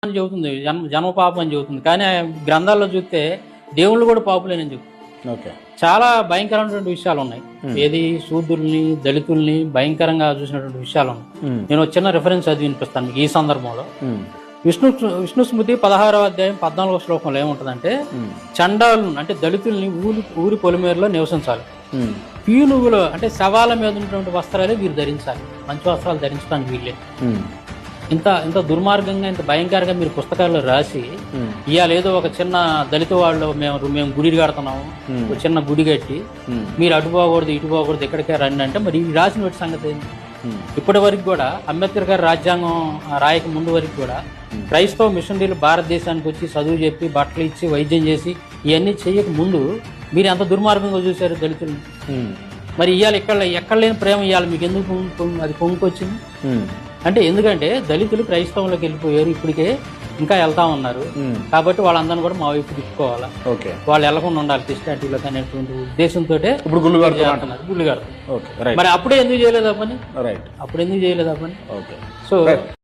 అని చెబుతుంది, జన్మ పాపం అని చెబుతుంది. కానీ ఆ గ్రంథాల్లో చూస్తే దేవుళ్ళు కూడా పాపులేనని చెబుతుంది. ఓకే. చాలా భయంకరమైనటువంటి విషయాలు ఉన్నాయి. ఏది శూద్రుల్ని, దళితుల్ని భయంకరంగా చూసినటువంటి విషయాలు ఉన్నాయి. నేను ఒక చిన్న రిఫరెన్స్ చదివి వినిపిస్తాను మీకు ఈ సందర్భంలో. విష్ణు స్మృతి 16వ అధ్యాయం 14వ శ్లోకంలో ఏముంటదంటే, చండాలను అంటే దళితుల్ని ఊరి పొలిమేరలో నివసించాలి. పీనుగులు అంటే శవాల మీద ఉన్నటువంటి వస్త్రాలే వీరు ధరించాలి, మంచి వస్త్రాలు ధరించడానికి వీళ్ళే. ఇంత దుర్మార్గంగా, ఇంత భయంకరంగా మీరు పుస్తకాల్లో రాసి ఇవాళ ఏదో ఒక చిన్న దళిత వాళ్ళు మేము గుడి కడుతున్నాము, ఒక చిన్న గుడి కట్టి మీరు అటు పోకూడదు ఇటు పోకూడదు ఎక్కడికే రండి అంటే, మరి ఈ రాసిన వాటి సంగతి ఏంటి? ఇప్పటి వరకు కూడా అంబేద్కర్ గారి రాజ్యాంగం రాయక ముందు వరకు కూడా క్రైస్తవ మిషనరీలు భారతదేశానికి వచ్చి చదువు చెప్పి బట్టలు ఇచ్చి వైద్యం చేసి ఇవన్నీ చేయక ముందు మీరు ఎంత దుర్మార్గంగా చూశారు దళితులు. మరి ఇవాళ ఎక్కడ లేని ప్రేమ ఇవాళ మీకు ఎందుకు అది పొంగుకొచ్చింది అంటే, ఎందుకంటే దళితులు క్రైస్తవంలోకి వెళ్ళిపోయారు, ఇప్పటికే ఇంకా వెళ్తా ఉన్నారు. కాబట్టి వాళ్ళందరినీ కూడా మా వైపు తిప్పుకోవాలా, వాళ్ళు వెళ్లకుండా ఉండాలి క్రిస్టియానిటీలో అనేటువంటి ఉద్దేశంతో ఇప్పుడు గుళ్ళు కడుతున్నారు. మరి అప్పుడే ఎందుకు చేయలేదా పని? అప్పుడు ఎందుకు చేయలేదా పని? సో